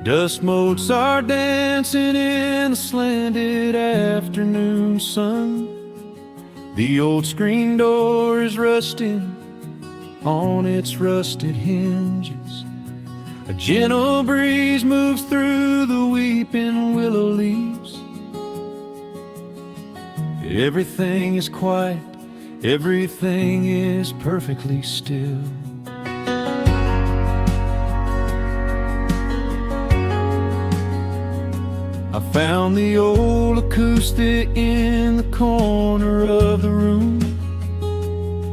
Dust motes are dancing in the slanted afternoon sun. The old screen door is rusting on its rusted hinges. A gentle breeze moves through the weeping willow leaves. Everything is quiet, everything is perfectly still. I found the old acoustic in the corner of the room,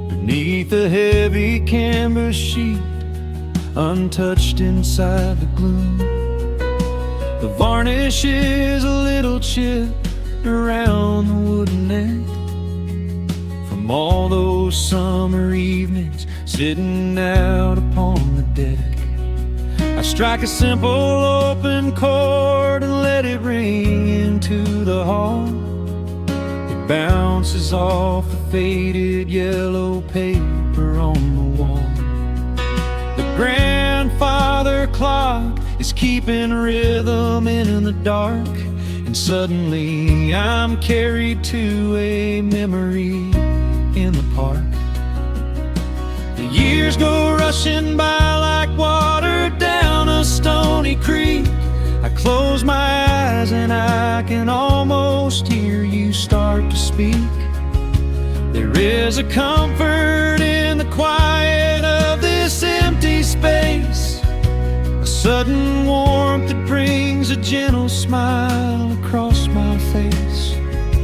beneath a heavy canvas sheet, untouched inside the gloom. The varnish is a little chipped around the wooden neck from all those summer evenings sitting out upon the deck. I strike a simple open chord and let it ring into the hall. It bounces off the faded yellow paper on the wall. The grandfather clock is keeping rhythm in the dark, and suddenly I'm carried to a memory in the park. The years go rushing by like water down a stony creek. I close my eyes and I can almost hear you start to speak. There is a comfort in the quiet of this empty space, a sudden warmth that brings a gentle smile across my face.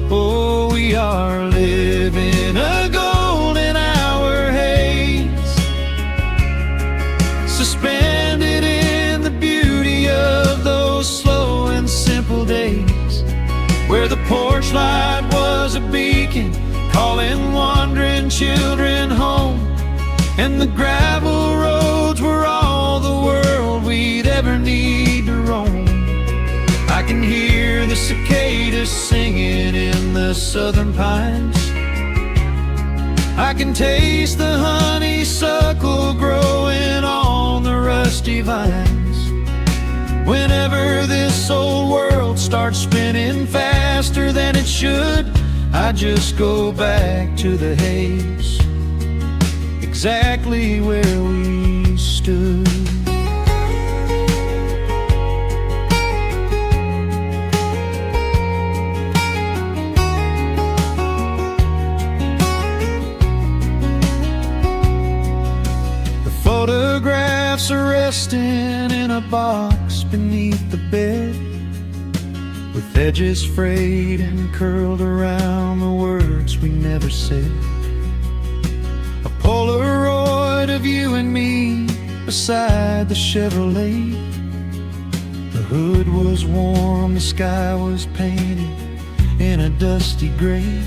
Oh, we are living a golden hour haze, suspended in the beauty of those slow and simple days, where the porch light was a beacon calling wandering children home, and the gravel roads were all the world we'd ever need to roam. I can hear the cicadas singing in the southern pines. I can taste the honeysuckle growing on the rusty vines. Whenever this old world starts spinning faster than it should, I just go back to the haze, exactly where we stood. Photographs are resting in a box beneath the bed, with edges frayed and curled around the words we never said. A Polaroid of you and me beside the Chevrolet. The hood was warm, the sky was painted in a dusty gray.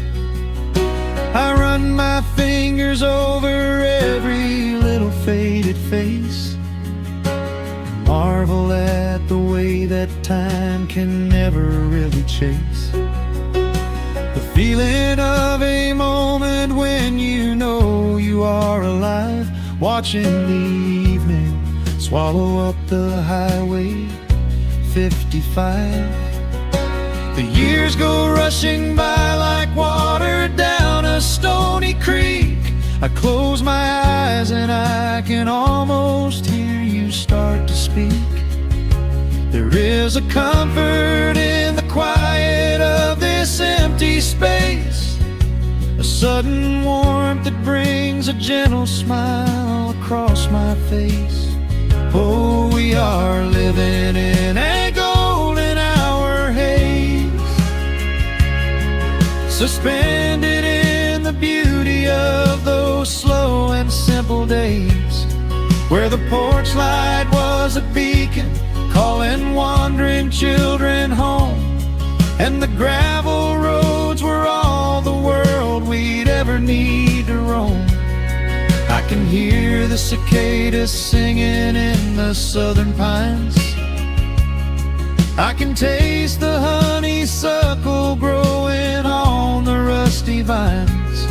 I run my fingers over every little faded face, marvel at the way that time can never really chase. The feeling of a moment when you know you are alive, watching the evening swallow up the highway 55. The years go rushing by like water down a stony creek. I close my eyes and I can almost hear you start to speak. There is a comfort in the quiet of this empty space, a sudden warmth that brings a gentle smile across my face. Oh, we are living in a golden hour haze, suspended in the beauty of those slow and simple days, where the porch light was a beacon calling wandering children home, and the gravel roads were all the world we'd ever need to roam. I can hear the cicadas singing in the southern pines. I can taste the honeysuckle growing on the rusty vines.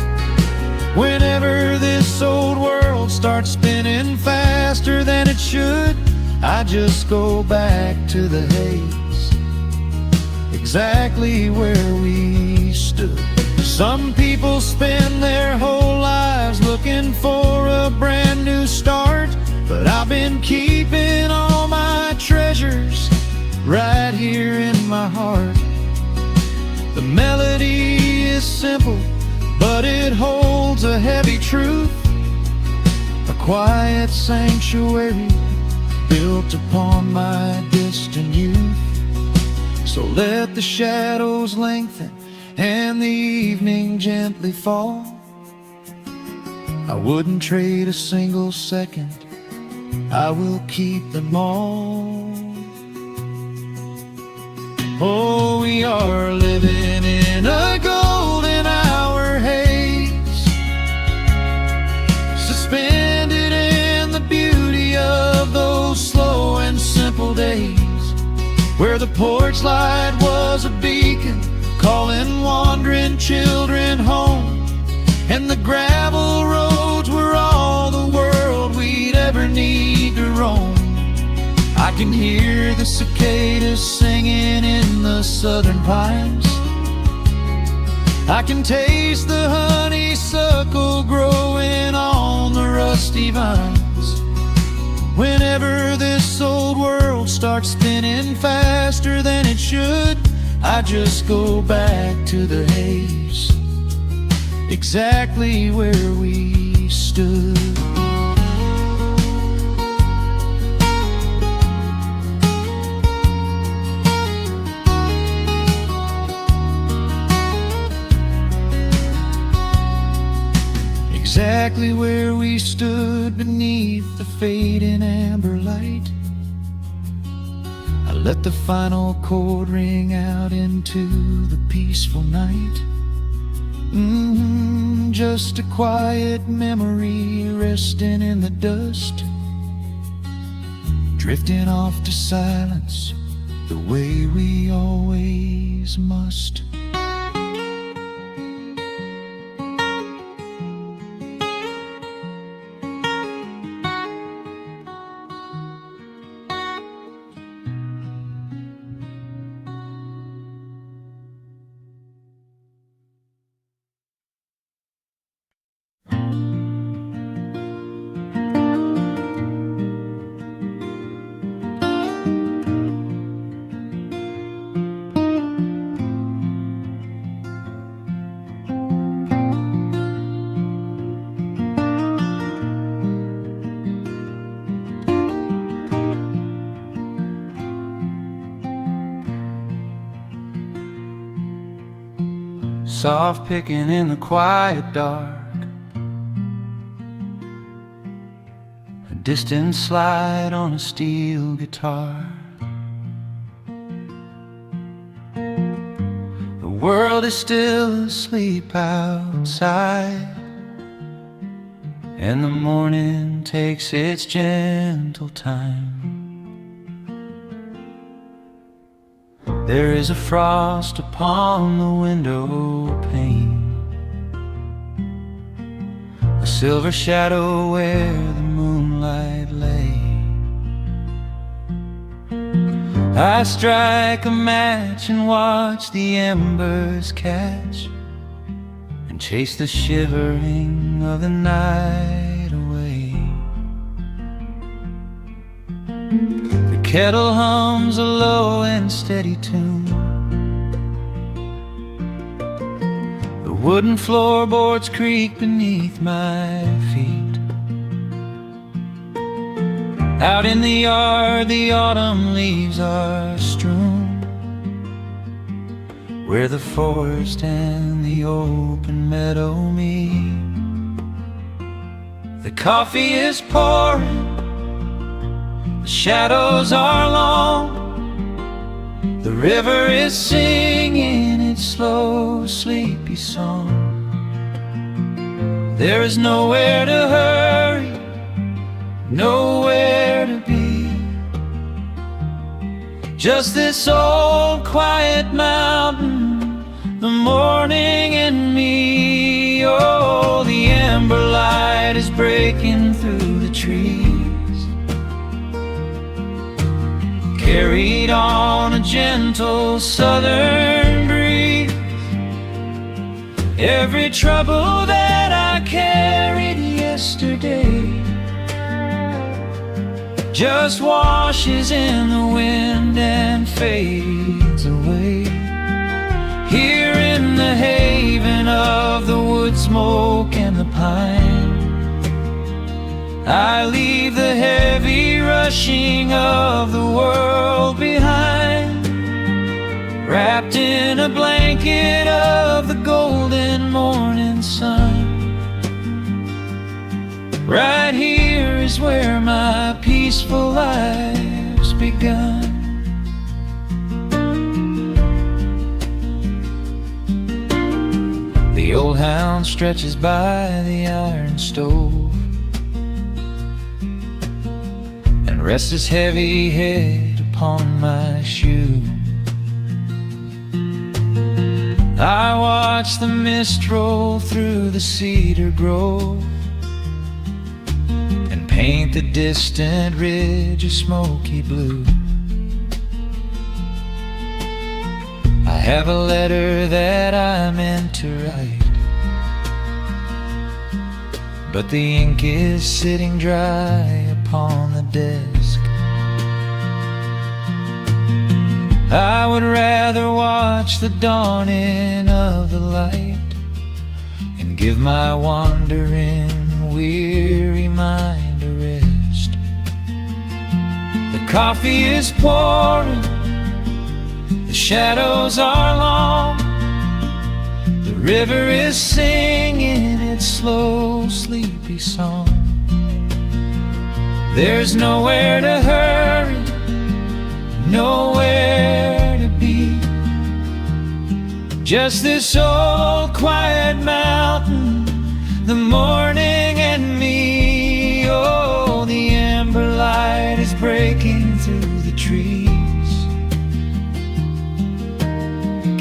Whenever this old world starts spinning faster than it should, I just go back to the haze, exactly where we stood. Some people spend their whole lives looking for a brand new start, but I've been keeping all my treasures right here in my heart. The melody is simple, but it holds a heavy truth, a quiet sanctuary built upon my distant youth. So let the shadows lengthen and the evening gently fall. I wouldn't trade a single second, I will keep them all. Oh, we are living in a golden hour haze, suspended in the beauty of those slow and simple days, where the porch light was a beacon calling wandering children home, and the gravel roads were all the world we'd ever need to roam. I can hear the cicadas singing in the southern pines, I can taste the honeysuckle growing on the rusty vines. Whenever this old world starts spinning faster than it should, I just go back to the haze, exactly where we stood. Exactly where we stood beneath the fading amber light. I let the final chord ring out into the peaceful night. Just a quiet memory resting in the dust, drifting off to silence the way we always must. Soft picking in the quiet dark, a distant slide on a steel guitar. The world is still asleep outside, and the morning takes its gentle time. There is a frost upon the window pane, a silver shadow where the moonlight lay. I strike a match and watch the embers catch, and chase the shivering of the night away. The kettle hums a low and steady tune, the wooden floorboards creak beneath my feet. Out in the yard the autumn leaves are strewn, where the forest and the open meadow meet. The coffee is pouring, the shadows are long, the river is singing its slow, sleepy song. There is nowhere to hurry, nowhere to be, just this old quiet mountain, the morning and me. Oh, the amber light is breaking through the trees, carried on a gentle southern breeze. Every trouble that I carried yesterday just washes in the wind and fades away. Here in the haven of the wood smoke and the pine, I leave the heavy rushing of the world behind, wrapped in a blanket of the golden morning sun. Right here is where my peaceful life's begun. The old hound stretches by the iron stove and rests his heavy head upon my shoe. I watch the mist roll through the cedar grove and paint the distant ridge a smoky blue. I have a letter that I meant to write, but the ink is sitting dry upon the desk. I would rather watch the dawning of the light and give my wandering, weary mind a rest. The coffee is pouring, the shadows are long, the river is singing its slow, sleepy song. There's nowhere to hurry, nowhere to be, just this old quiet mountain, the morning and me. Oh, the amber light is breaking through the trees,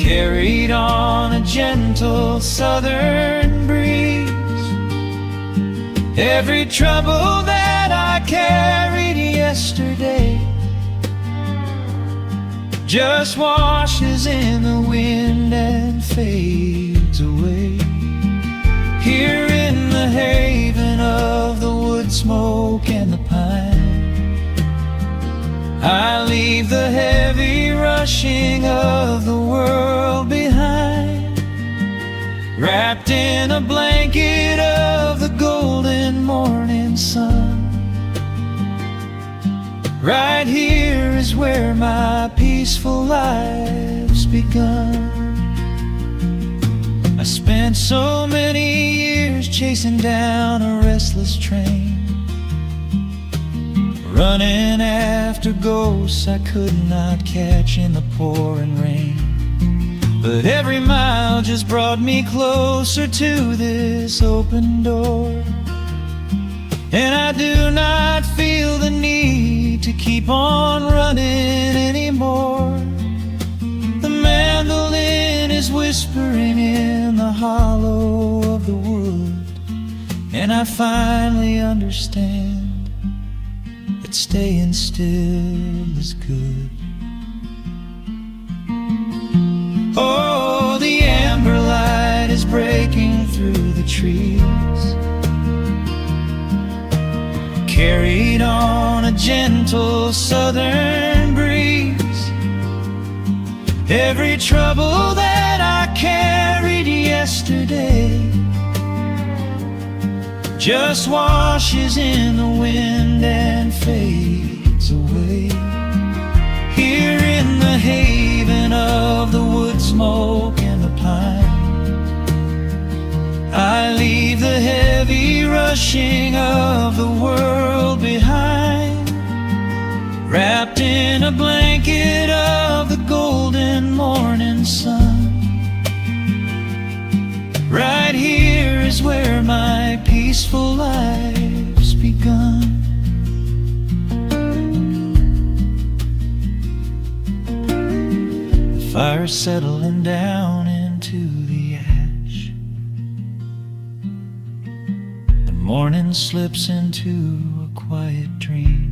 carried on a gentle southern breeze. Every trouble that I carried yesterday just washes in the wind and fades away. Here in the haven of the wood smoke and the pine, I leave the heavy rushing of the world behind, wrapped in a blanket of the golden morning sun. Right here is where my peaceful life's begun. I spent so many years chasing down a restless train, running after ghosts I could not catch in the pouring rain. But every mile just brought me closer to this open door, and I do not feel the need to keep on running anymore. The mandolin is whispering in the hollow of the wood, and I finally understand that staying still is good. Oh, the amber light is breaking through the trees, carried on a gentle southern breeze. Every trouble that I carried yesterday just washes in the wind and fades away. Here in the haven of the wood smoke and the pine, I leave the heavy rushing of the world behind, wrapped in a blanket of the golden morning sun. Right here is where my peaceful life's begun. The fire's settling down into the ash, the morning slips into a quiet dream.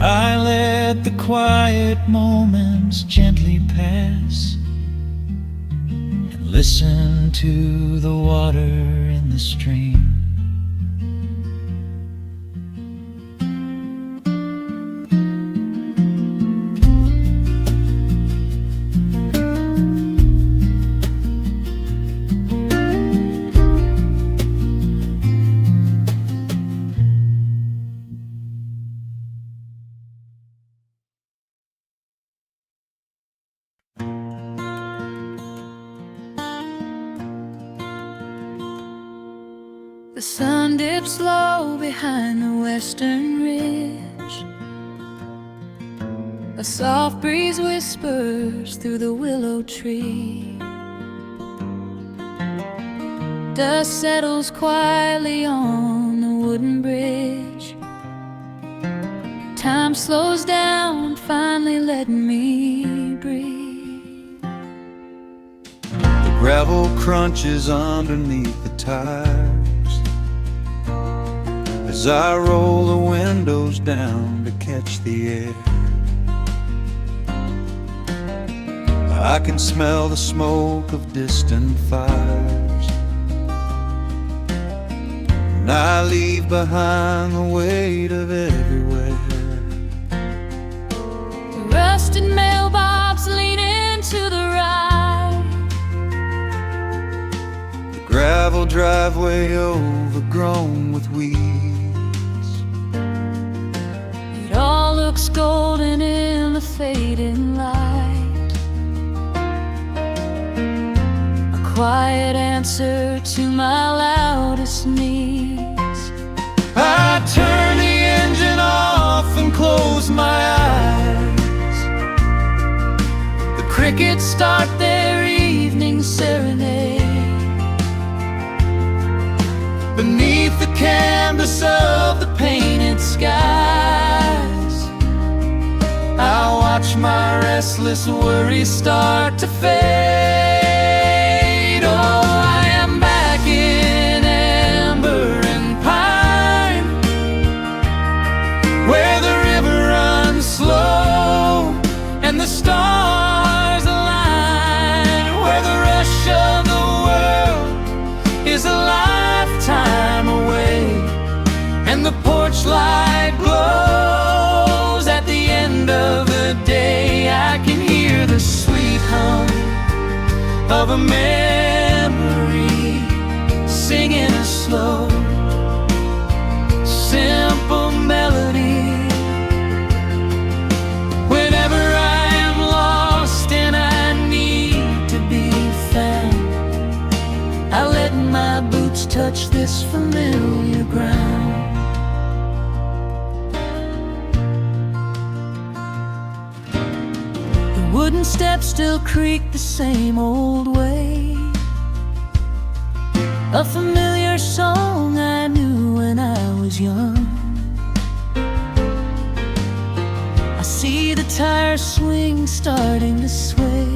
I let the quiet moments gently pass and listen to the water in the stream. The sun dips low behind the western ridge. A soft breeze whispers through the willow tree. Dust settles quietly on the wooden bridge. Time slows down, finally letting me breathe. The gravel crunches underneath the tires as I roll the windows down to catch the air. I can smell the smoke of distant fires, and I leave behind the weight of everywhere. The rusted mailbox leaning to the right. The gravel driveway overgrown with weeds. It all looks golden in the fading light. A quiet answer to my loudest needs. I turn the engine off and close my eyes. The crickets start their evening serenade. Beneath the canvas of the painted skies, I watch my restless worries start to fade. Oh, I am back in amber and pine, where the river runs slow and the stars align, where the rush of the world is a lifetime away, and the porch light glows at the end of the day. I can hear the sweet hum of a memory singing a slow, simple melody. Whenever I am lost and I need to be found, I let my boots touch this familiar ground. The wooden steps still creak the same old way. A familiar song I knew when I was young. I see the tires swing starting to sway,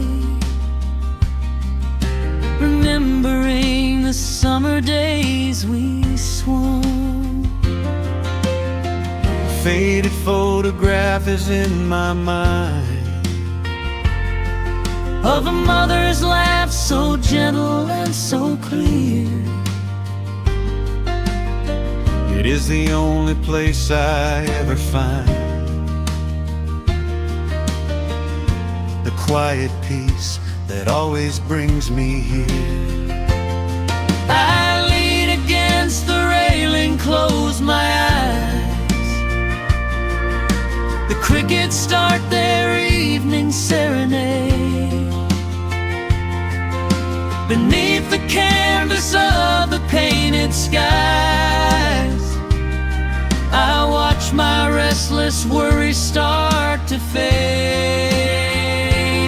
remembering the summer days we swung. A faded photograph is in my mind of a mother's laugh so gentle and so clear. It is the only place I ever find the quiet peace that always brings me here. I lean against the railing, close my eyes. The crickets start their evening serenade. Beneath the canvas of the painted skies, I watch my restless worries start to fade.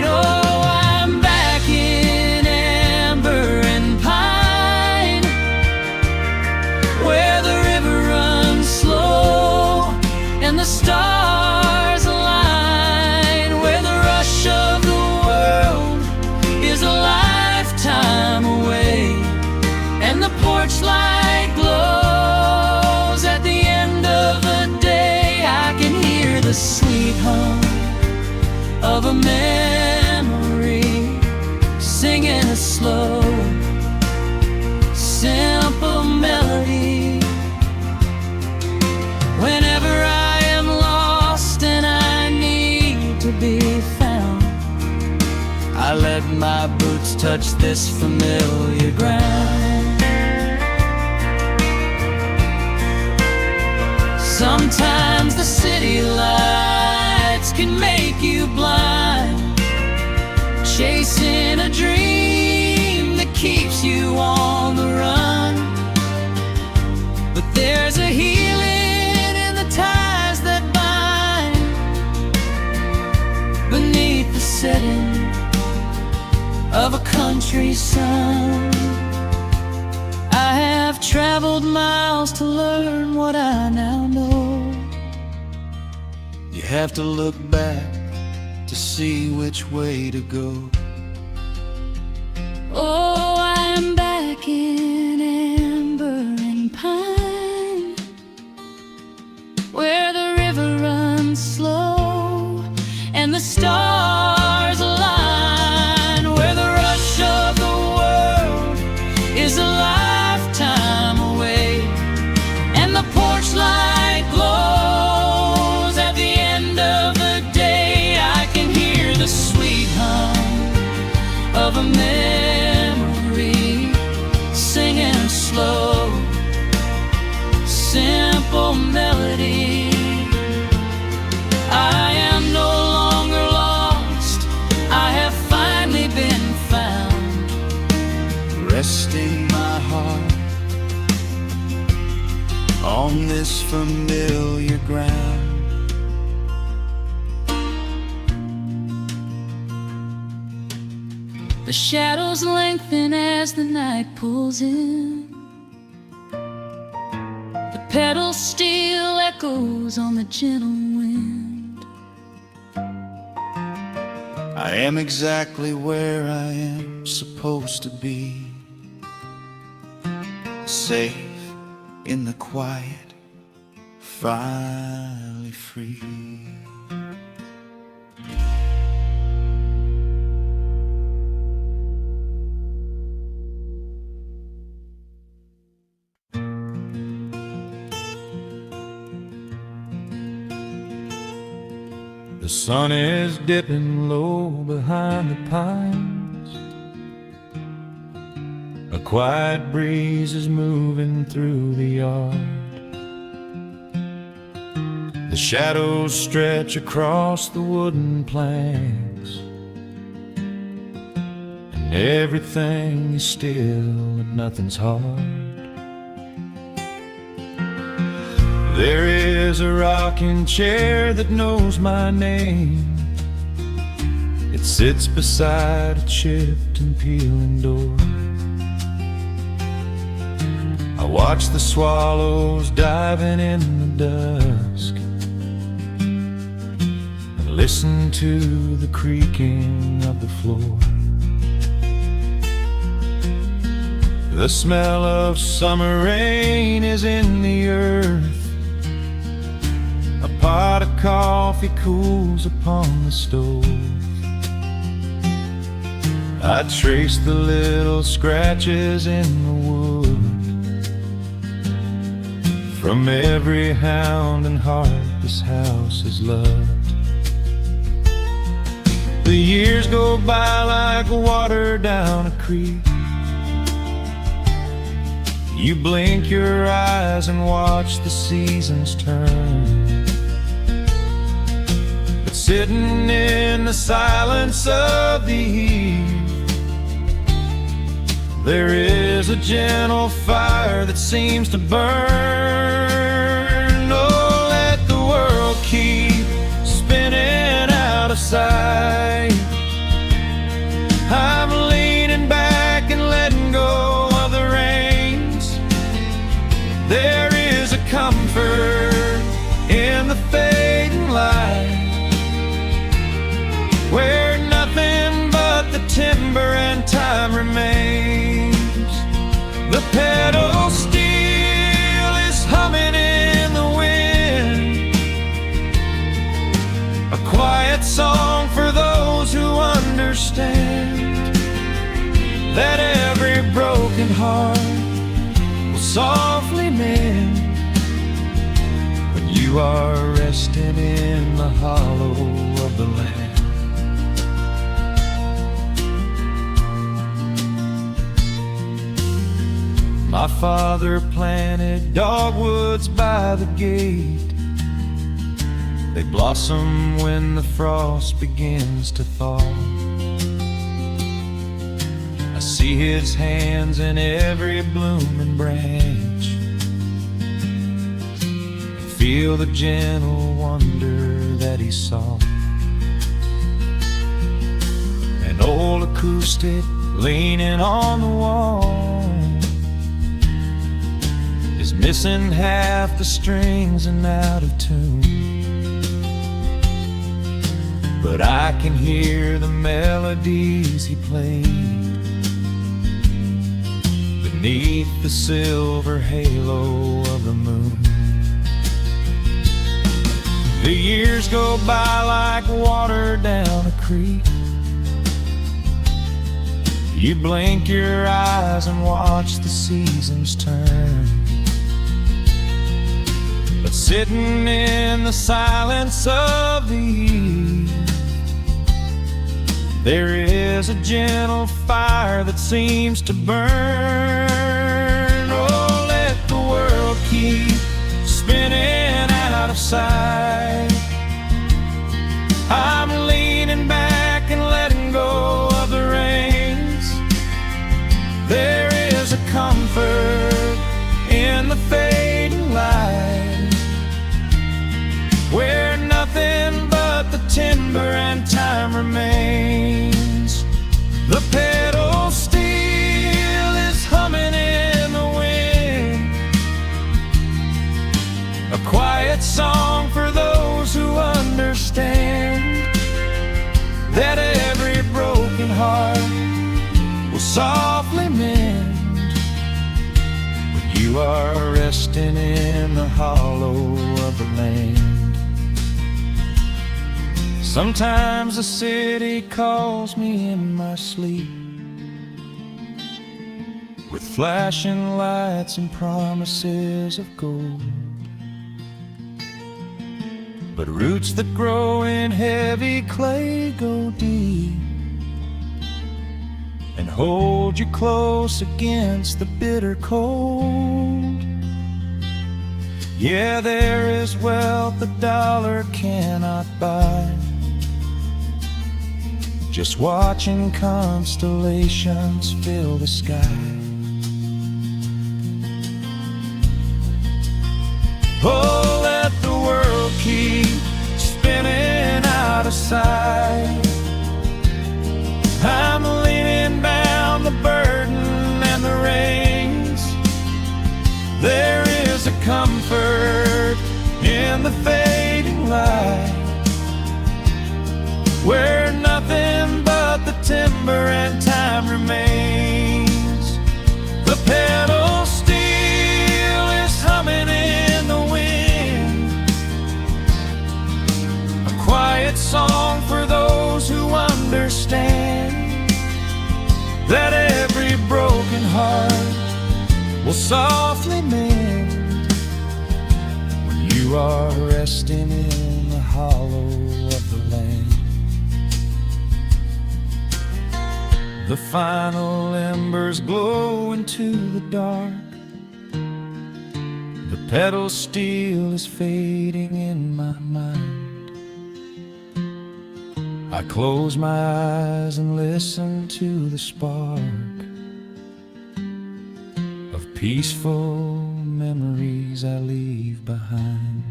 Oh, I'm back in amber and pine, where the river runs slow and the stars align, where the rush of the world is a lifetime away, and the porch light glows at the end of the day. I can hear the slow, simple melody. Whenever I am lost and I need to be found, I let my boots touch this familiar ground. Sometimes the city lights can make you blind, chasing a dream that keeps you on the run. But there's a healing in the ties that bind beneath the setting of a country sun. I have traveled miles to learn what I now know. You have to look back to see which way to go. Oh, I am back in amber and pine, where the river runs slow and the stars align, where the rush of the world is a lifetime away, and the porch light glows at the end of the day. I can hear the sweet hum of a memory singing slow, simple melody. I am no longer lost, I have finally been found, Resting my heart on this familiar ground. the shadows lengthen as the night pulls in, the pedal steel echoes on the gentle wind. I am exactly where I am supposed to be, safe in the quiet, finally free. The sun is dipping low behind the pines, a quiet breeze is moving through the yard. The shadows stretch across the wooden planks, and everything is still and nothing's hard. There is a rocking chair that knows my name. It sits beside a chipped and peeling door. I watch the swallows diving in the dusk and listen to the creaking of the floor. The smell of summer rain is in the earth. A pot of coffee cools upon the stove. I trace the little scratches in the wood from every hound and heart this house has loved. The years go by like water down a creek. You blink your eyes and watch the seasons turn. But sitting in the silence of the eve, there is a gentle fire that seems to burn. Oh, let the world keep spinning out of sight. I'm leaning back and letting go of the reins. There is a comfort in the fading light, where nothing but the timber and time remains. The pedal steel is humming in the wind, a quiet song for those who understand. that every broken heart will softly mend when you are resting in the hollow of the land. My father planted dogwoods by the gate. They blossom when the frost begins to thaw. I see his hands in every blooming branch, and feel the gentle wonder that he saw. An old acoustic leaning on the wall is missing half the strings and out of tune, but I can hear the melodies he played beneath the silver halo of the moon. The years go by like water down a creek. You blink your eyes and watch the seasons turn, but sitting in the silence of the eve, there is a gentle fire that seems to burn. Oh, let the world keep spinning out of sight. I'm leaning back and letting go of the reins. There is a comfort in the fading light, where nothing but the timber and time remains. The pedal steel is humming in the wind, a quiet song for those who understand that every broken heart will softly mend when you are resting in the hollow of the land. Sometimes the city calls me in my sleep, with flashing lights and promises of gold, but roots that grow in heavy clay go deep and hold you close against the bitter cold. Yeah, there is wealth a dollar cannot buy, just watching constellations fill the sky. Oh, let the world keep spinning out of sight. I'm leaning down the burden and the reins. There is a comfort in the fading light, where nothing but the timber and time remains. The pedal steel is humming in the wind, a quiet song for those who understand that every broken heart will softly mend when you are resting in the hollow of the land. The final embers glow into the dark. The pedal steel is fading in my mind. I close my eyes and listen to the spark of peaceful memories I leave behind.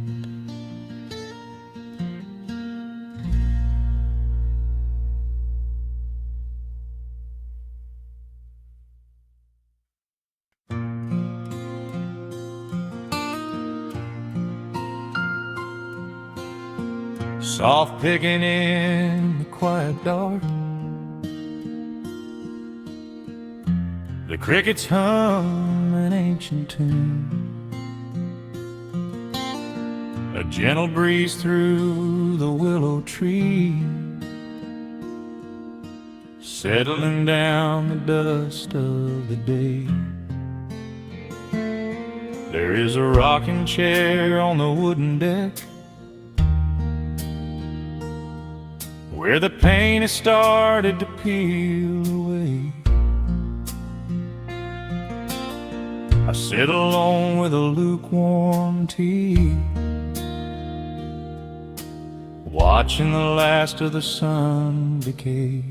Soft picking in the quiet dark, the crickets hum an ancient tune, a gentle breeze through the willow tree settling down the dust of the day. There is a rocking chair on the wooden deck, where the paint has started to peel away. I sit alone with a lukewarm tea, watching the last of the sun decay.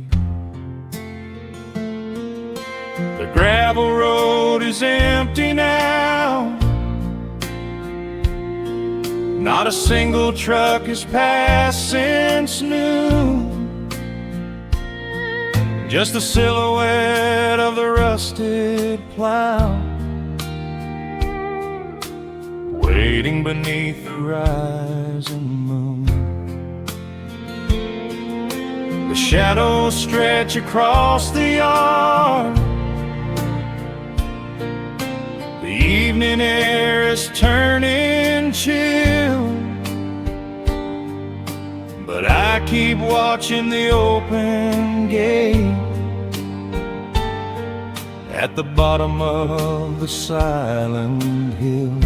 The gravel road is empty now, not a single truck has passed since noon. Just the silhouette of the rusted plow, waiting beneath the rising moon. The shadows stretch across the yard, the evening air is turning chill, but I keep watching the open gate at the bottom of the silent hill.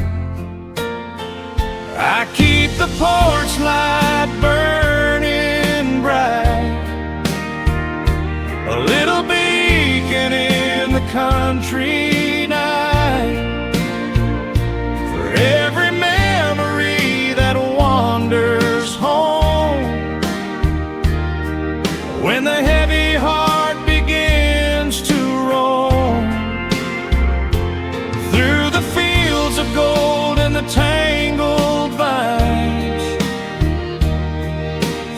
I keep the porch light burning bright, a little beacon in the country night, for every memory that wanders home. When the heavy heart begins to roam through the fields of gold and the tangled vines,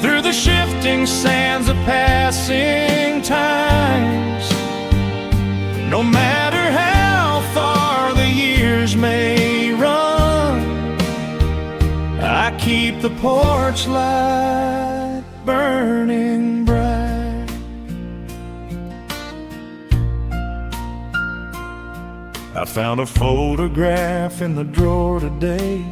through the shifting sands of passing times, no matter how far the years may run, I keep the porch light burning bright. I found a photograph in the drawer today,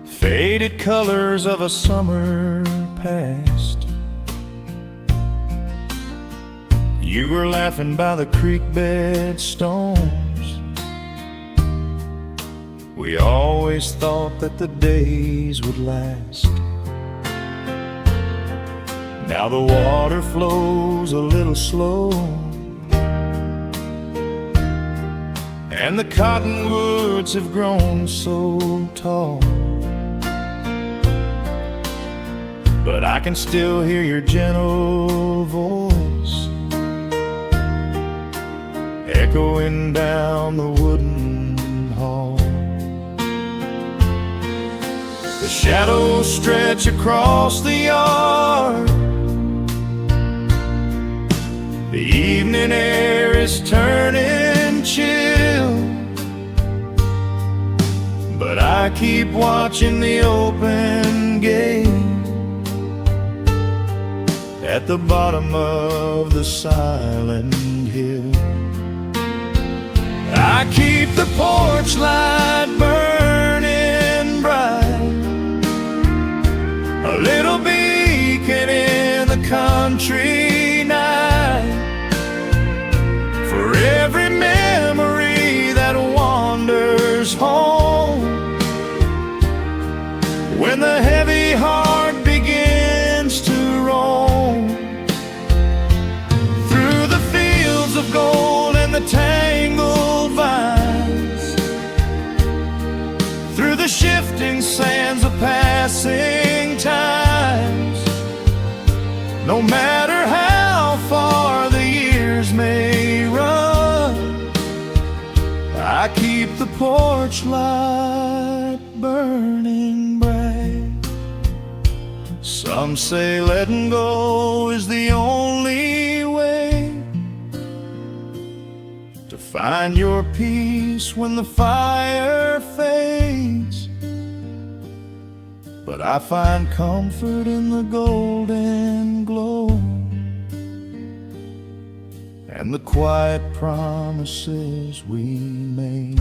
faded colors of a summer past. You were laughing by the creek bed stones. We always thought that the days would last. Now the water flows a little slow, and the cottonwoods have grown so tall, but I can still hear your gentle voice echoing down the wooden hall. The shadows stretch across the yard, the evening air is turning chill, but I keep watching the open gate at the bottom of the silent hill. I keep the porch light burning bright, a little beacon in the country night, for every memory that wanders home. When the heavy heart begins to roam through the fields of gold and the tangled vines, through the shifting sands of passing times, no matter how far the years may run, I keep the porch light burning bright. Some say letting go is the only way to find your peace when the fire fades, but I find comfort in the golden glow and the quiet promises we made.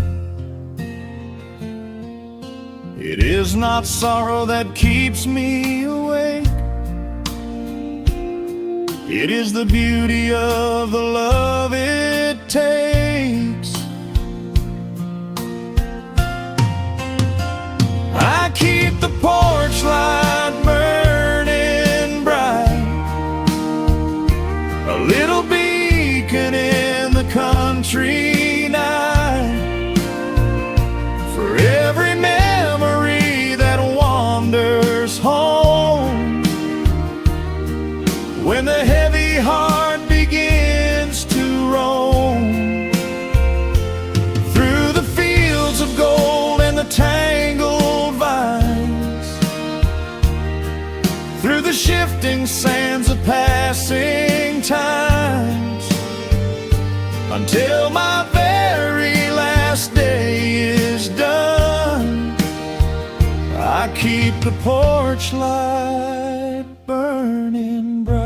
It is not sorrow that keeps me awake, It is the beauty of the love it takes. I keep the porch light burning bright, a little beacon in the country night, for every memory that wanders home. When the heavy heart begins to roam through the fields of gold and the tangled vines, through the shifting sands of passing times, until my very last day is done, I keep the porch light burning bright.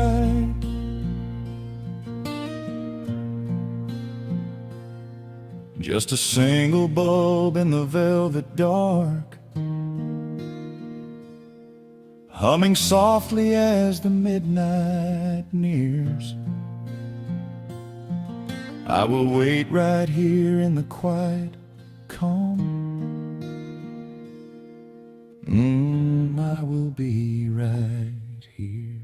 Just a single bulb in the velvet dark, humming softly as the midnight nears. I will wait right here in the quiet calm. I will be right here.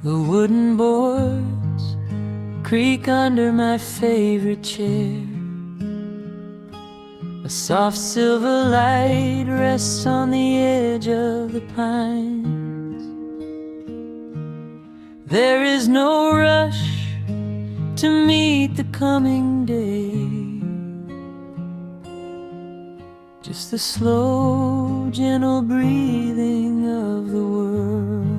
The wooden boards creak under my favorite chair. A soft silver light rests on the edge of the pines. There is no rush to meet the coming day, just the slow, gentle breathing of the world.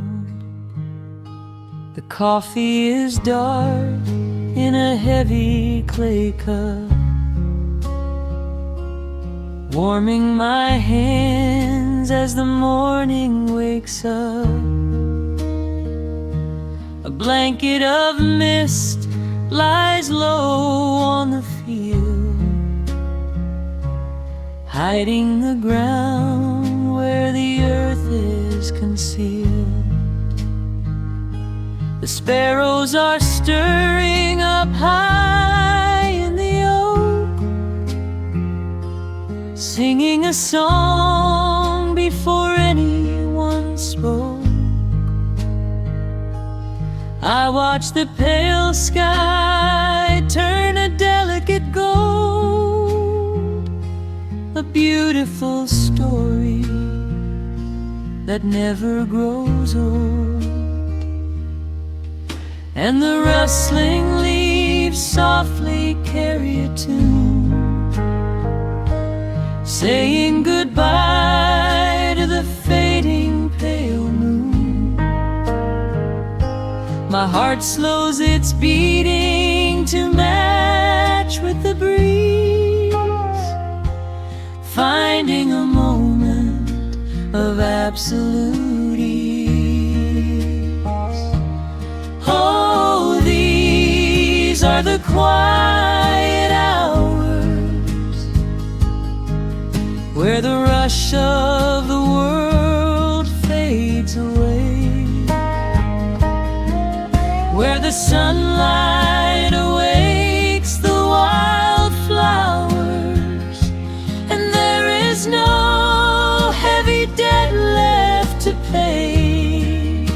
The coffee is dark in a heavy clay cup, warming my hands as the morning wakes up. A blanket of mist lies low on the field, hiding the ground where the earth is concealed. The sparrows are stirring up high in the oak, singing a song before anyone spoke. I watch the pale sky turn a delicate gold, a beautiful story that never grows old. And the rustling leaves softly carry a tune, saying goodbye to the fading pale moon. My heart slows its beating to match with the breeze, finding a moment of absolute ease. Oh, these are the quiet hours where the rush of the world fades away, where the sunlight awakes the wildflowers, and there is no heavy debt left to pay,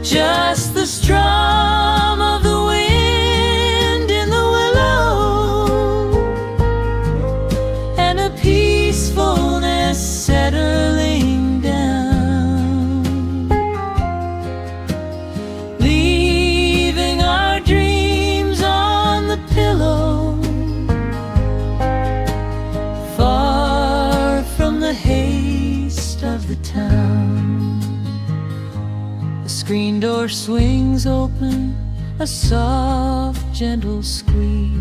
just the strum of the wind in the willow, and a peacefulness settling down, leaving our dreams on the pillow, far from the haste of the town. The screen door swings open a soft, gentle squeak.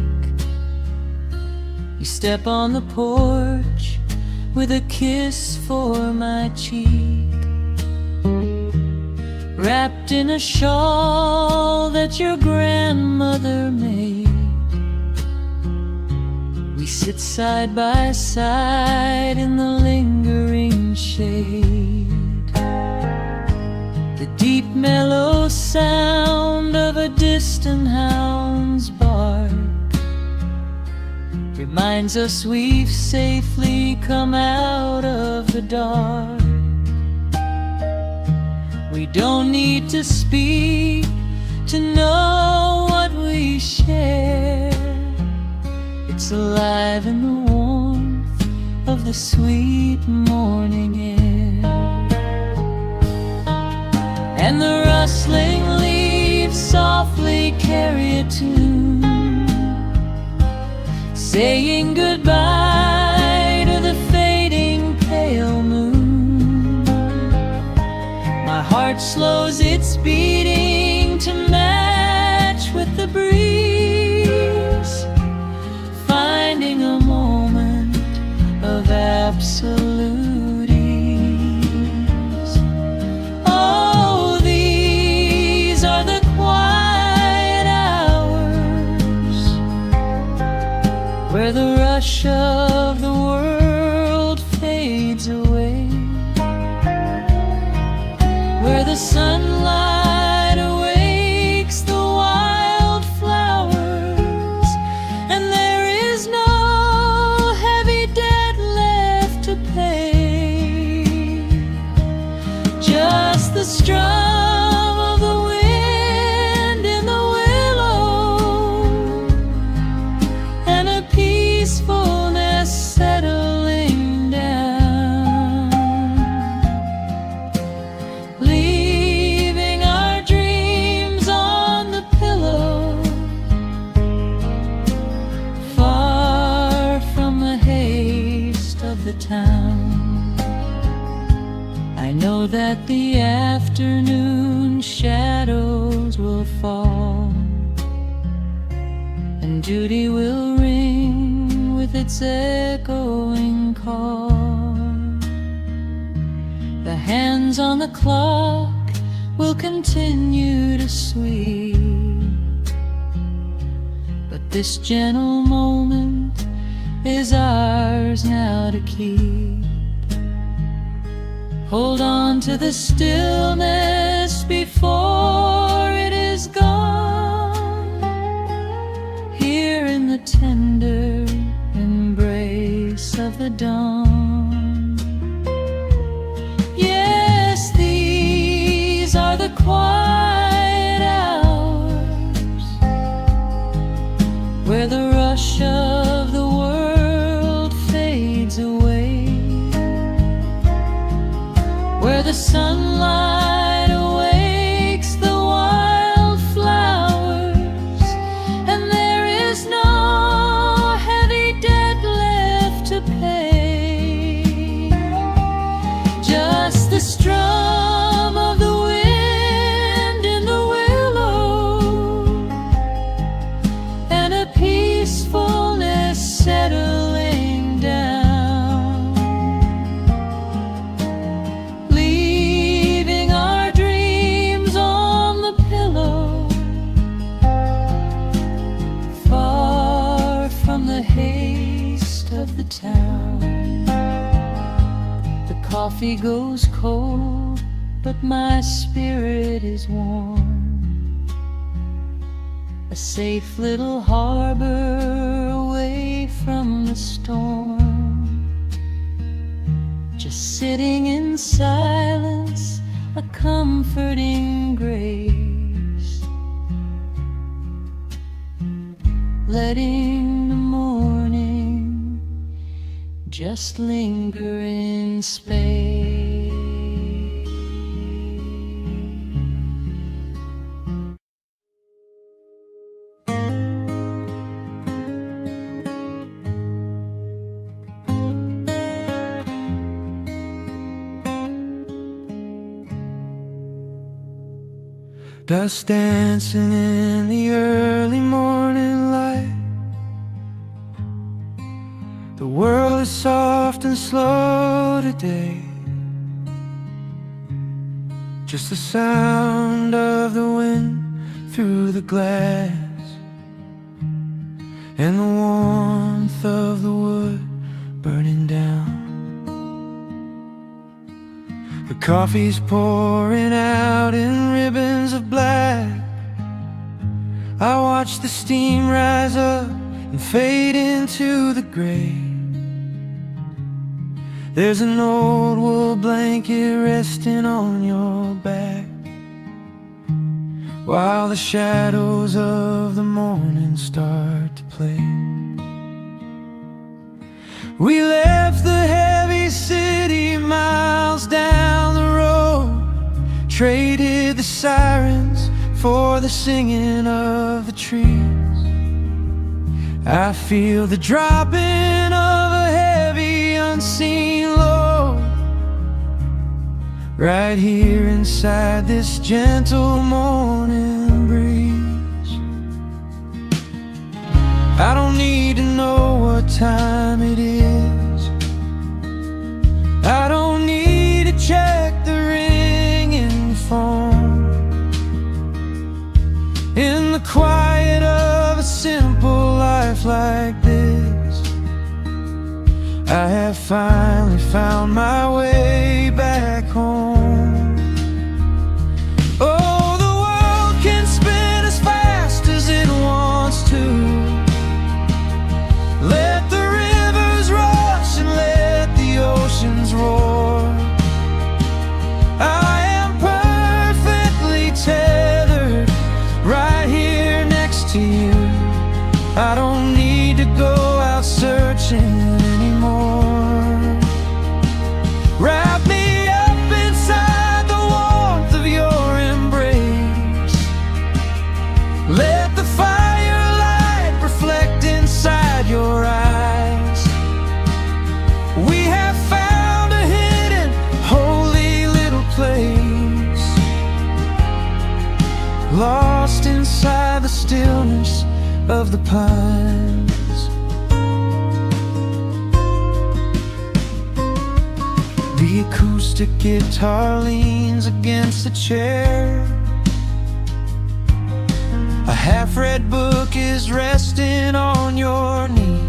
You step on the porch with a kiss for my cheek, wrapped in a shawl that your grandmother made. We sit side by side in the lingering shade. The deep mellow sound of a distant hound's bark reminds us we've safely come out of the dark. We don't need to speak to know what we share. It's alive in the warmth of the sweet morning air. And the rustling leaves softly carry a tune, saying goodbye to the fading pale moon. My heart slows its beating to match with the breeze, finding a moment of absolute ease. Oh, these are the quiet hours where the rush of the world fades away, where the sunlight awakes the wildflowers, and there is no heavy debt left to pay. Just the strum of the wind in the willow, and a peacefulness settling down, leaving our dreams on the pillow, far from the haste of the town. I know that the afternoon shadows will fall, and duty will ring with its echoing call. The hands on the clock will continue to sweep, but this gentle moment is ours now to keep. Hold on to the stillness before it is gone, here in the tender embrace of the dawn. Yes, these are the quiet hours where the rush of the world fades away, where the sunlight awakes the wildflowers, and there is no heavy debt left to pay. Just the strum of the wind in the willow, and a peacefulness settling down, leaving our dreams on the pillow, far from the haste of the town. The coffee goes cold, but my spirit is warm, a safe little harbor away from the storm. Just sitting in silence, a comforting grace, letting the morning just linger in space. Dust dancing in the early morning light. The world is soft and slow today. Just the sound of the wind through the glass, and the warmth of the wood burning down. The coffee's pouring out in ribbons of black. I watch the steam rise up and fade into the gray. There's an old wool blanket resting on your back, while the shadows of the morning start to play. We left the heavy city miles down the road, traded the sirens for the singing of the trees. I feel the dropping of a heavy unseen load right here inside this gentle morning breeze. I don't need to know what time it is. I don't need to check the ringing phone. In the quiet of a simple life like this, I have finally found my way back home. Oh, the world can spin as fast as it wants to. Let the rivers rush and let the oceans roar. I am perfectly tethered right here next to you. I don't need to go out searching anymore. Wrap me up inside the warmth of your embrace. Let the firelight reflect inside your eyes. We have found a hidden, holy little place, lost inside the stillness of the pines. The acoustic guitar leans against the chair. A half-read book is resting on your knee.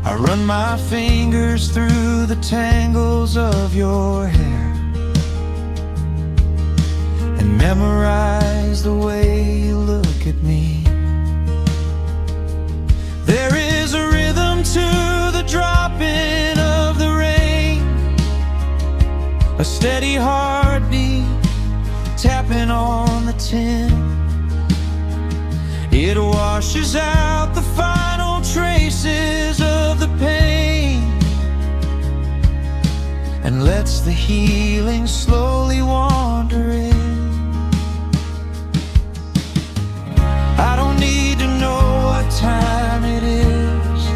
I run my fingers through the tangles of your hair and memorize the way you look at me. There is a rhythm to the dropping of the rain, a steady heartbeat tapping on the tin. It washes out the final traces of the pain and lets the healing slowly wander in. I don't need to know what time it is.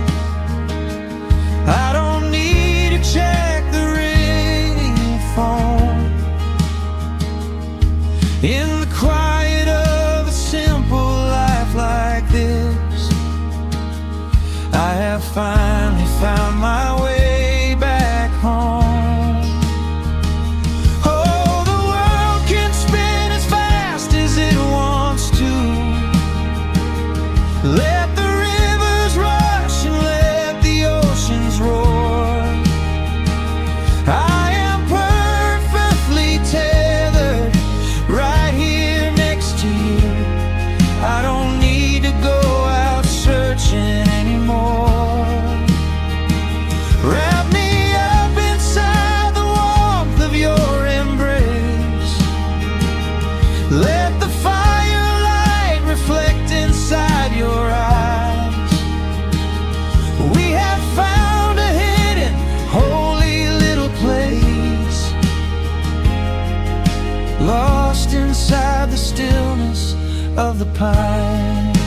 I don't need to check the ringing phone. In the quiet of a simple life like this, I have finally found my way back home. Oh, the world can spin as fast as it wants to. Let the rivers rush and let the oceans roar. I am perfectly tethered right here next to you. I don't need to go out searching anymore. Wrap me up inside the warmth of your embrace. Let the firelight reflect inside your eyes. We have found a hidden, holy little place, lost inside the stillness of the pines.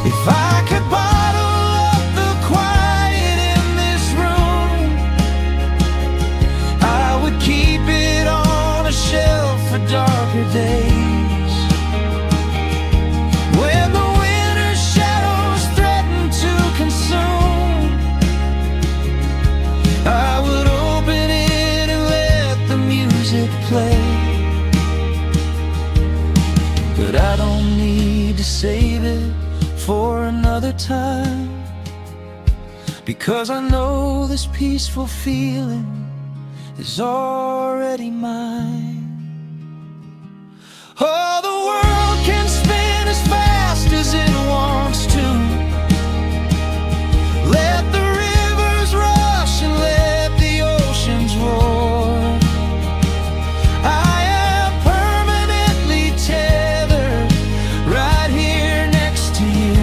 If I could bottle up the quiet in this room, I music play. But I don't need to save it for another time, because I know this peaceful feeling is already mine. Oh, the world can spin as fast as it wants to. Let the rivers rush and let the oceans roar. I am permanently tethered right here next to you.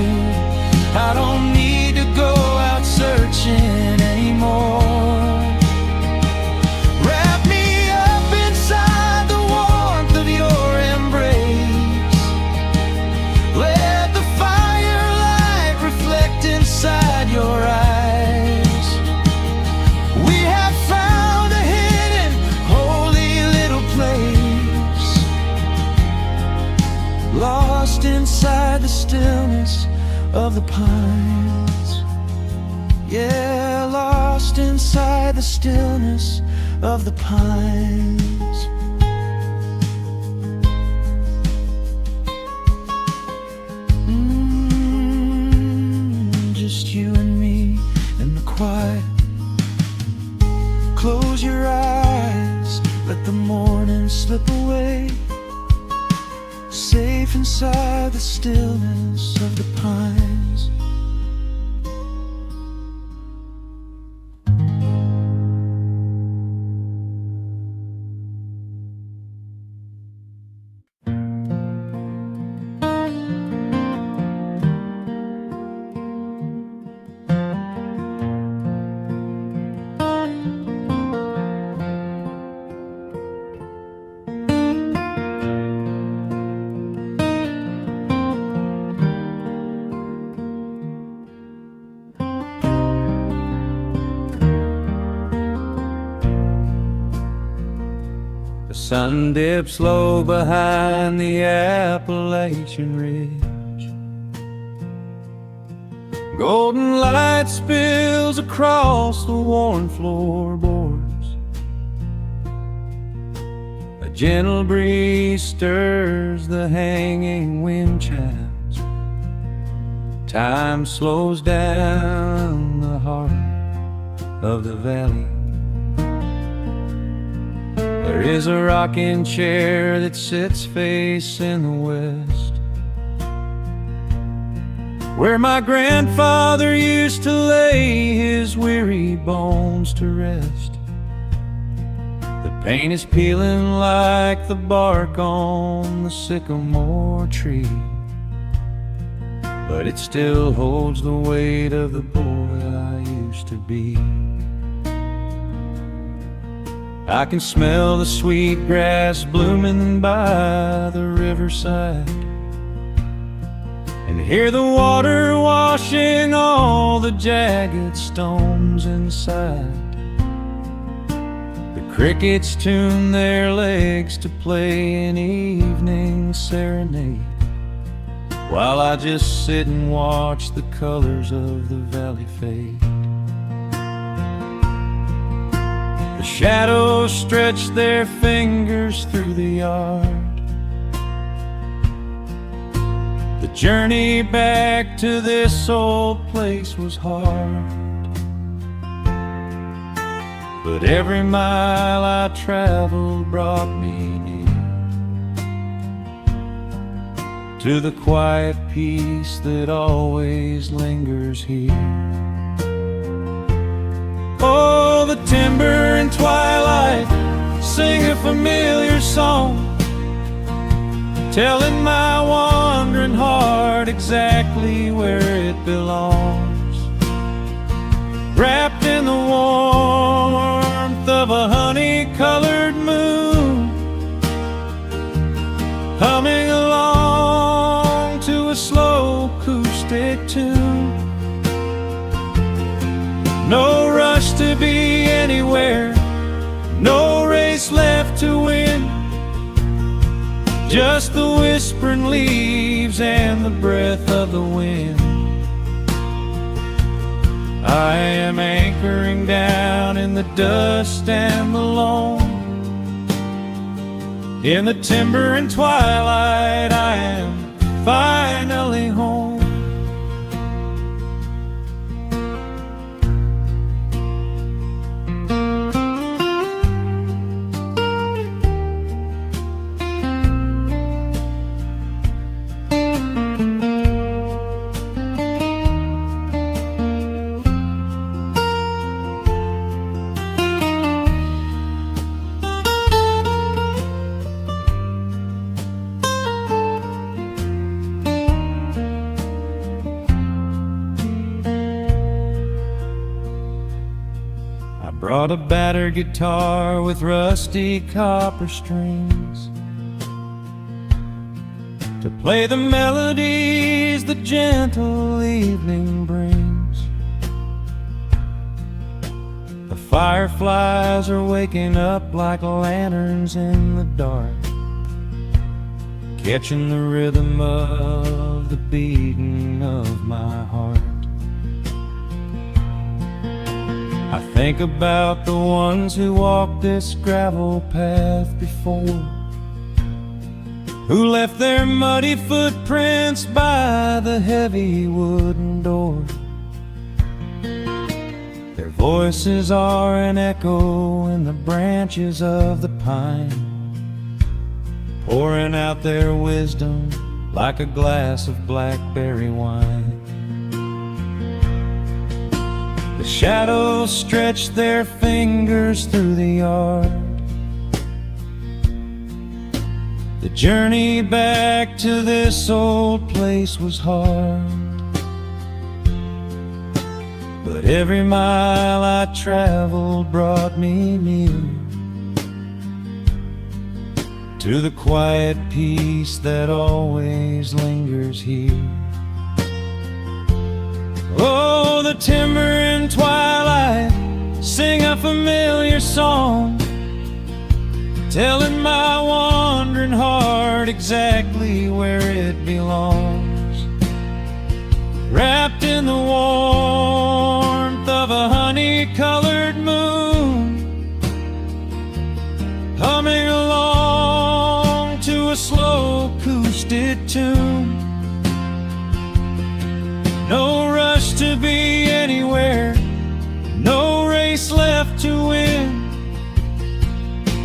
I don't need to go out searching anymore. Wrap me up inside the warmth of your embrace. Let the firelight reflect inside your eyes. We have found a hidden, holy little place, lost inside the stillness of the pines. Yeah, lost inside the stillness of the pines. Just you and me in the quiet. Close your eyes, let the morning slip away. Safe inside the stillness of the pines. The sun dips low behind the Appalachian Ridge. Golden light spills across the worn floorboards. A gentle breeze stirs the hanging wind chimes. Time slows down the heart of the valley. There is a rocking chair that sits facing the west, where my grandfather used to lay his weary bones to rest. The paint is peeling like the bark on the sycamore tree, but it still holds the weight of the boy I used to be. I can smell the sweet grass blooming by the riverside, and hear the water washing all the jagged stones inside. The crickets tune their legs to play an evening serenade, while I just sit and watch the colors of the valley fade. The shadows stretch their fingers through the yard. The journey back to this old place was hard, but every mile I traveled brought me near to the quiet peace that always lingers here. Oh, the timber and twilight sing a familiar song, telling my wandering heart exactly where it belongs. Wrapped in the warmth of a honey-colored moon, humming along to a slow acoustic tune. No rush to be anywhere, no race left to win, just the whispering leaves and the breath of the wind. I am anchoring down in the dust and the loam, In the timber and twilight, I am finally home. Brought a battered guitar with rusty copper strings to play the melodies the gentle evening brings. The fireflies are waking up like lanterns in the dark, catching the rhythm of the beating of my heart. I think about the ones who walked this gravel path before, who left their muddy footprints by the heavy wooden door. Their voices are an echo in the branches of the pine, pouring out their wisdom like a glass of blackberry wine. The shadows stretch their fingers through the yard. The journey back to this old place was hard, but every mile I traveled brought me near to the quiet peace that always lingers here. Oh, the timber and twilight sing a familiar song, telling my wandering heart exactly where it belongs. Wrapped in the warmth of a honey-colored moon, humming along to a slow acoustic tune. No rush to be anywhere, no race left to win,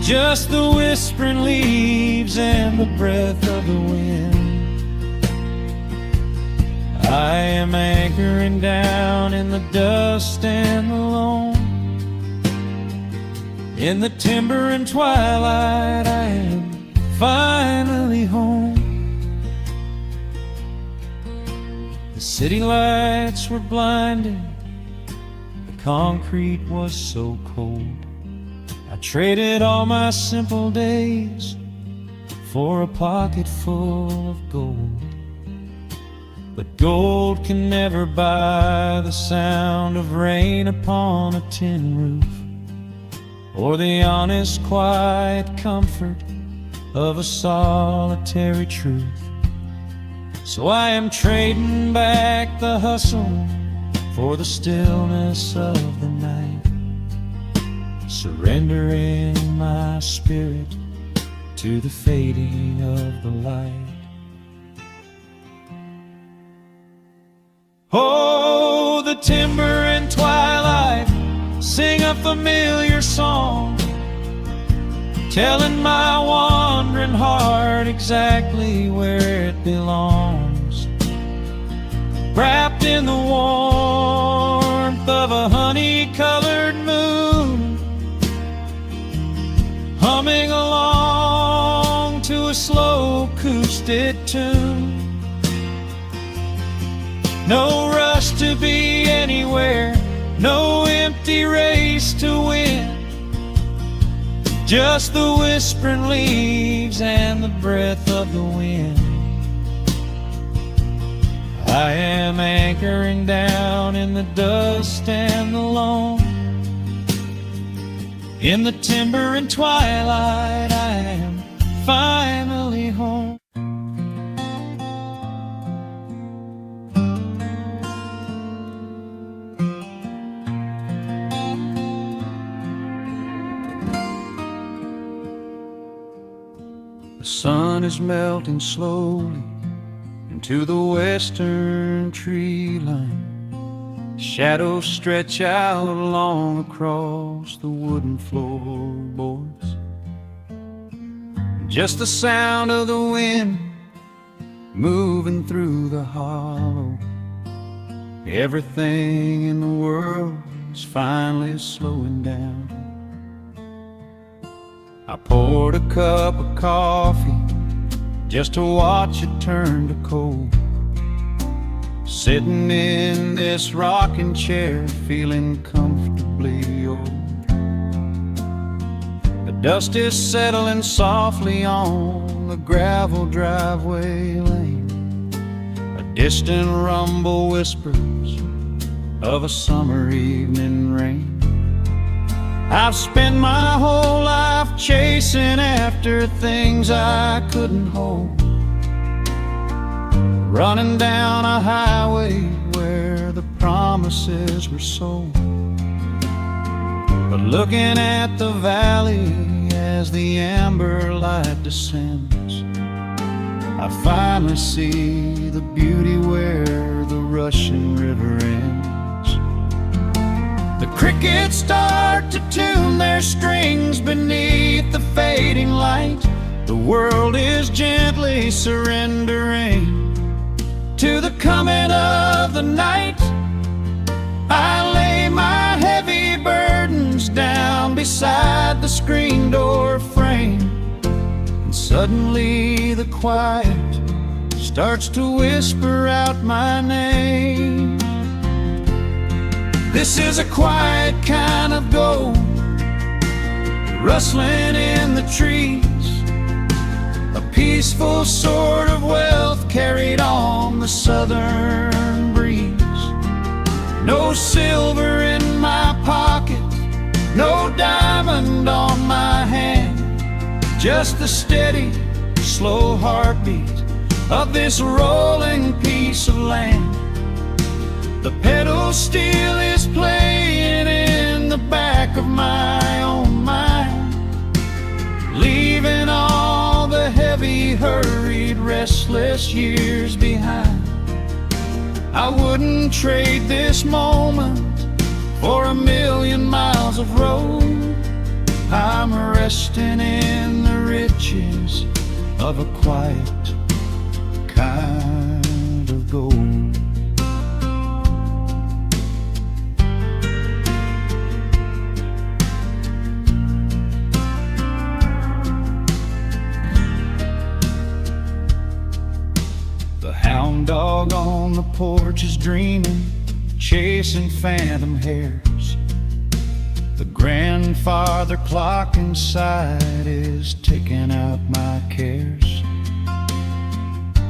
just the whispering leaves and the breath of the wind. I am anchoring down in the dust and the loam. In the timber and twilight, I am finally home. The city lights were blinding, the concrete was so cold. I traded all my simple days for a pocket full of gold. But gold can never buy the sound of rain upon a tin roof, or the honest, quiet comfort of a solitary truth. So I am trading back the hustle for the stillness of the night, surrendering my spirit to the fading of the light. Oh, the timber and twilight sing a familiar song, telling my wandering heart exactly where it belongs. Wrapped in the warmth of a honey-colored moon, humming along to a slow acoustic tune. No rush to be anywhere, no empty race to win, just the whispering leaves and the breath of the wind. I am anchoring down in the dust and the loam. In the timber and twilight, I am finally home. The sun is melting slowly into the western tree line. Shadows stretch out long across the wooden floorboards. Just the sound of the wind moving through the hollow. Everything in the world is finally slowing down. I poured a cup of coffee just to watch it turn to cold. Sitting in this rocking chair, feeling comfortably old. The dust is settling softly on the gravel driveway lane. A distant rumble whispers of a summer evening rain. I've spent my whole life chasing after things I couldn't hold, running down a highway where the promises were sold. But looking at the valley as the amber light descends, I finally see the beauty where the rushing river ends. The crickets start to tune their strings beneath the fading light. The world is gently surrendering to the coming of the night. I lay my heavy burdens down beside the screen door frame, and suddenly the quiet starts to whisper out my name. This is a quiet kind of gold, rustling in the trees, a peaceful sort of wealth carried on the southern breeze. No silver in my pocket, no diamond on my hand, just the steady, slow heartbeat of this rolling piece of land. The pedal steel is playing in the back of my own mind, leaving all the heavy, hurried, restless years behind. I wouldn't trade this moment for 1,000,000 miles of road. I'm resting in the riches of a quiet kind of gold. Hound dog on the porch is dreaming, chasing phantom hares. The grandfather clock inside is ticking out my cares.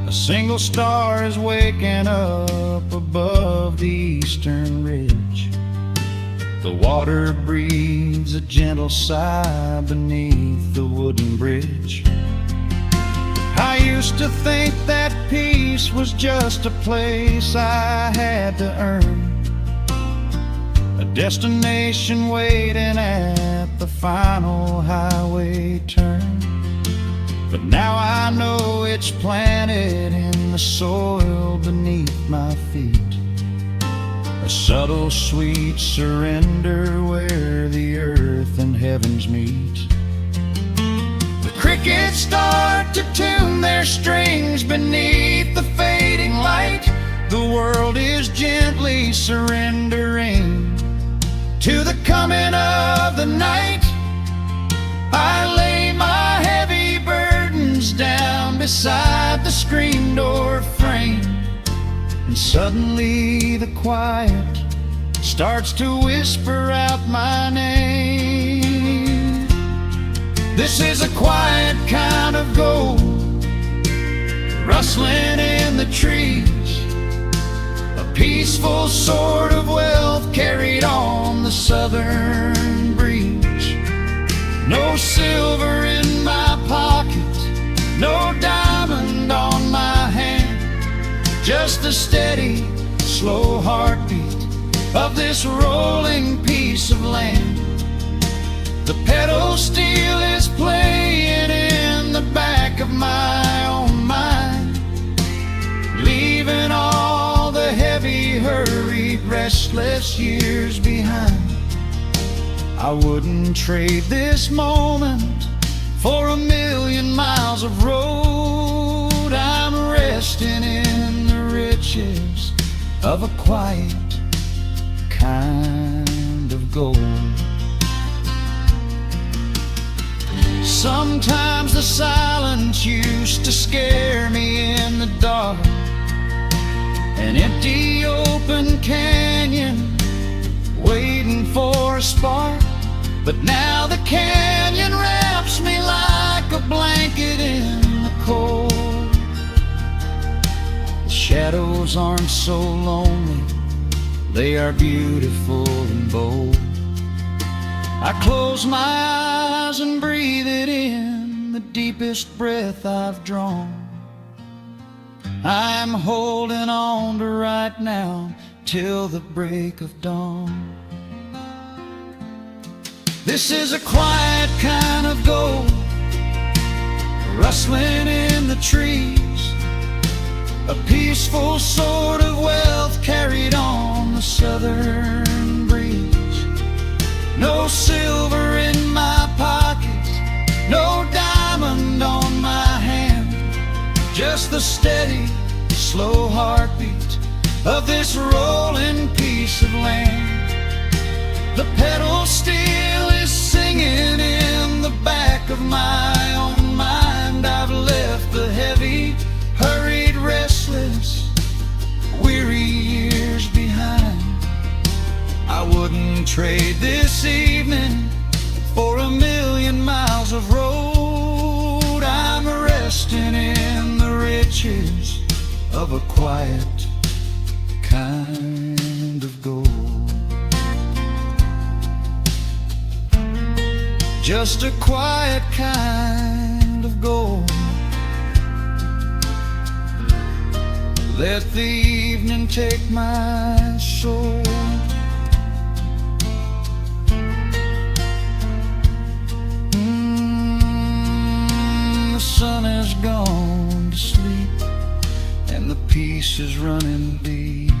A single star is waking up above the eastern ridge. The water breathes a gentle sigh beneath the wooden bridge. I used to think that peace was just a place I had to earn, a destination waiting at the final highway turn. But now I know it's planted in the soil beneath my feet, a subtle sweet surrender where the earth and heavens meet. Crickets start to tune their strings beneath the fading light. The world is gently surrendering to the coming of the night. I lay my heavy burdens down beside the screen door frame, and suddenly the quiet starts to whisper out my name. This is a quiet kind of gold, rustling in the trees, a peaceful sort of wealth carried on the southern breeze. No silver in my pocket, no diamond on my hand, just the steady, slow heartbeat of this rolling piece of land. The pedal steel is playing in the back of restless years behind. I wouldn't trade this moment for 1,000,000 miles of road. I'm resting in the riches of a quiet kind of gold. Sometimes the silence used to scare me in the dark, an empty open canyon waiting for a spark. But now the canyon wraps me like a blanket in the cold. The shadows aren't so lonely, they are beautiful and bold. I close my eyes and breathe it in, the deepest breath I've drawn. I'm holding on to right now till the break of dawn. This is a quiet kind of gold, rustling in the trees, a peaceful sort of wealth carried on the southern breeze. No silver in my pocket, no diamond on my hand, just the steady, slow heartbeat of this rolling piece of land. The pedal steel is singing in the back of my own mind. I've left the heavy, hurried, restless, weary years behind. I wouldn't trade this evening for 1,000,000 miles of road. I'm resting in the riches of a quiet kind of gold. Just a quiet kind of gold. Let the evening take my soul. The sun has gone to sleep and the peace is running deep.